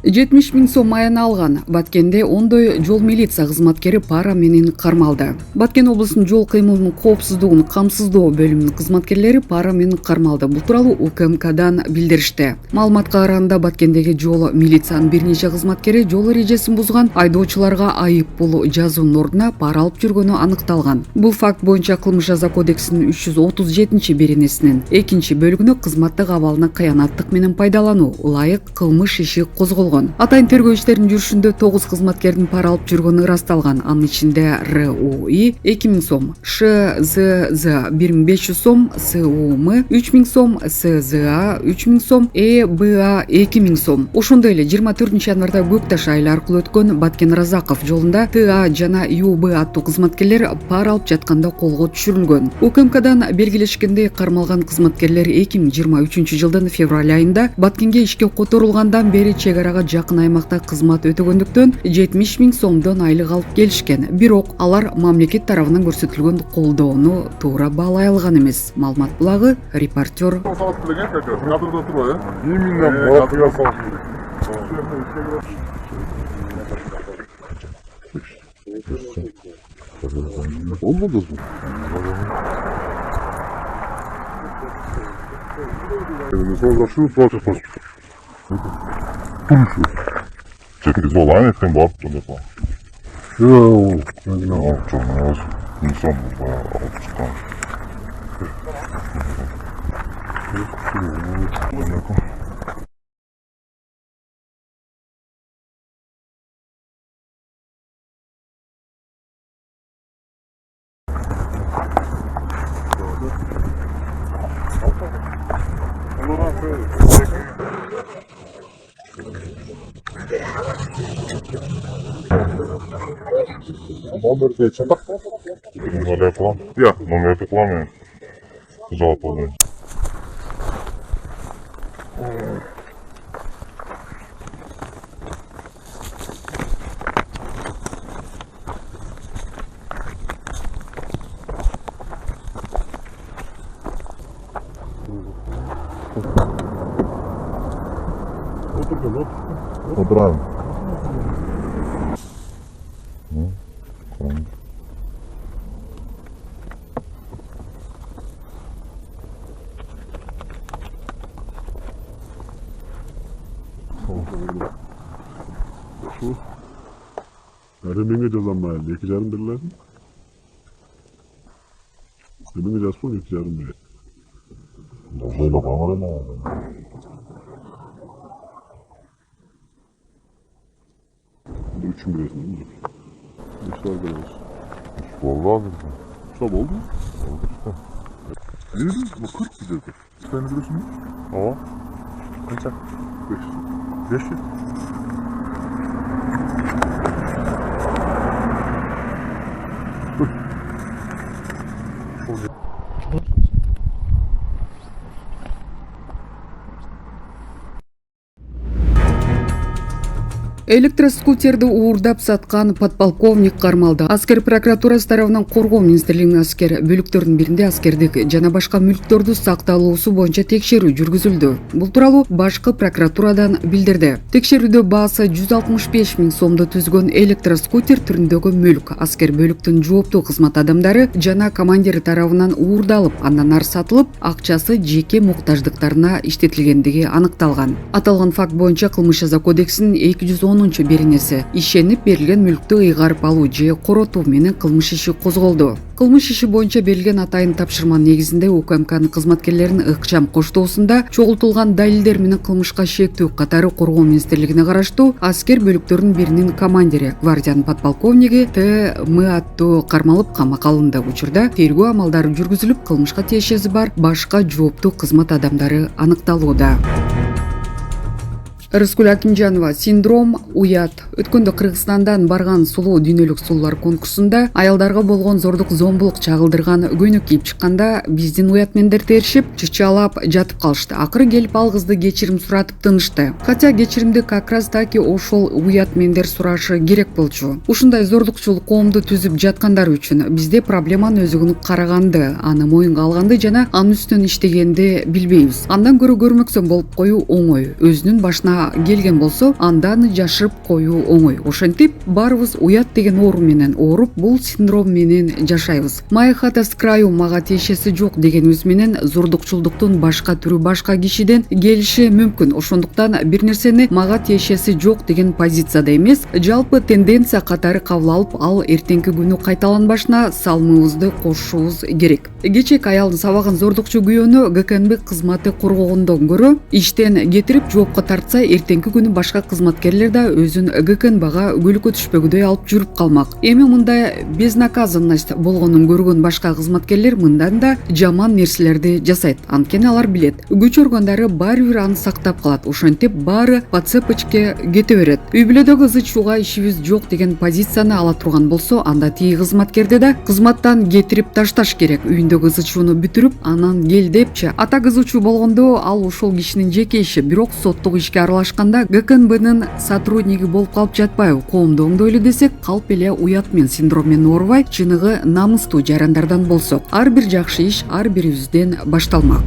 70 000 сом аяна алган. Баткенде ондой жол милиция кызматкери пара менен кармалды. Баткен облусунун жол кыймылынын коопсуздугун камсыздоо бөлүмүнүн кызматкерлери пара менен кармалды. Бул тууралуу УКМКдан билдиришти. Маалыматка караганда Баткендеги жол милициянын бир нече кызматкери жол эрежесин бузган айдоочуларга айып пул жазуунун ордуна пара алып жүргөнү аныкталган. Бул факт боюнча Кылмыш жаза кодексинин 337-беренесинин 2-бөлүгүнө кызматтык абалына кыянаттык менен пайдалануу ылайык кылмыш иши козголгон. Атайын тергөө иштеринин жүрүшүндө 9 кызматкердин пара алып жүргөнү ырасталган. Анын ичинде РУИ 2000 сом, ШЗЗ 1500 сом, СУМ 3000 сом, СЗА 3000 сом, ЭБА 2000 сом. Ошондой эле 24 январда Көкташ айылы аркылуу өткөн Баткен Разаков жолунда ТА жана ЮБ аттуу кызматкерлер пара алып жатканда колго түшүрүлгөн. УКМКдан белгилешкендей, кармалган кызматкерлер 2023 жылдын февраль айында Баткенге ишке которулгандан бери чек арага жакын аймакта кызмат өтөгөндүктөн 70 000 сомдон айлык алып келишкен. Бирок алар мамлекет тарабынан көрсөтүлгөн колдоону туура баалай алган эмес. Маалымат булагы репортер. Çekil dolan etken bak telefon. Yok, Ne yapacağım? İnsan bu bayağı alıp çıkan. номер geçen bak. Numara yapılan. Ya numara yapılamıyor. Cevap oluyor. Oturalım. Nereye cezanmayalım? 2,5 birlerdi. Senin cezası 2,5 birler. Böyle bana ne oldu? Bu 3'ün bilesin değil mi? 5'ler bilesin. Vallahi bildim. Sab oldu mu? Oldu işte. Neydi? Bu 40 gidecek. Sen ne biliyorsun? O? Kaçak? 5. 500. Электроскутерди уурдап саткан подполковник кармалды. Аскер прокуратурасы тарабынан Коргоо министрлигинин аскер бөлүктөрүнүн биринде аскердик жана башка мүлктөрдү сакталуусу боюнча текшерүү жүргүзүлдү. Бул тууралуу башкы прокуратурадан билдирди. Текшерүүдө баасы 165 000 сомду түзгөн электроскутер түрүндөгү мүлк аскер бөлүктүн жооптуу кызмат адамдары жана командири тарабынан уурдалып, андан ары сатылып, акчасы жеке муктаждыктарына иштетилгендиги аныкталган. Аталган факт боюнча Кылмыш жаза кодексинин 210-беренеси ишенип берилген мүлктү ыйгарып алуу же коротуу менен кылмыш иши козголду. Кылмыш иши боюнча берилген атайын тапшырманын негизинде УКМКнын кызматкерлеринин ыкчам коштоосунда чогултулган далилдер менен кылмышка шектүү катары Коргоо министрлигине караштуу аскер бөлүктөрүнүн биринин командири гвардиянын подполковниги Т.М. аттуу кармалып камакка алынды. Учурда тергөө амалдары жүргүзүлүп, кылмышка тиешеси бар башка жооптуу кызмат адамдары аныкталууда. Рыскүл Акимжанова синдром уят. Өткөндө Кыргызстандан барган сулуу дүйнөлүк сулуулар конкурсунда аялдарга болгон зордук зомбулук чагылдырган көйнөк кийип чыкканда биздин уятмендер теришип, чычалап жатып калышты. Акыры келип ал кызды кечирим суратып тынышты. Хотя кечиримди как раз таки ошол уятмендер сурашы керек болчу. Ушундай зордукчул коомду түзүп жаткандар үчүн бизде проблеманын өзүгүн караганды, аны моюнга алганды жана анын үстүнөн иштегенди билбейбиз. Андан көрө көрмөксөн болуп коюу оңой. Өзүнүн башына гана келген болсо, анда жашырып коюу оңой. Ошентип баарыбыз уят деген оору менен ооруп, бул синдром менен жашайбыз. Моя хата с краю, мага тиешеси жок дегенибиз менен зордукчулдуктун башка түрү башка кишиден келиши мүмкүн. Ошондуктан бир нерсени мага тиешеси жок деген позицияда эмес, жалпы тенденция катары кабыл алып, ал эртеңки күнү кайталанбашына салымыбызды кошушубуз керек. Кечек аялдын сабаган зордукчу күйөөнү ГКНБ кызматы коргогондон көрө иштен кетирип жоопко тартса, эртеңки күнү башка кызматкерлер да өзүн ГКНБга күлкү түшпөгүдөй алып жүрүп калмак. Эми мындай безнаказанность болгонун көргөн башка кызматкерлер мындан да жаман нерселерди жасайт. Анткени алар билет, күч органдары баары бир аны сактап калат. Ошентип баары по цепочке кете берет. Үй бүлөдөгү ызы чууга ишибиз жок деген позицияны ала турган болсо, анда тиги кызматкерди да кызматтан кетирип ташташ керек. Үйүндөгү ызы чууну бүтүрүп, анан кел депчи. Ата ызы чуу болгондо ал ошол кишинин жеке иши. Бирок соттук ишке аралашканда ГКНБнын сотрудниги болуп калып жатпайбы? Коомду оңдойлу десек, калп эле уят мен синдром менен оорубай, чыныгы намыстуу жарандардан болсок. Ар бир жакшы иш ар бирибизден башталмак.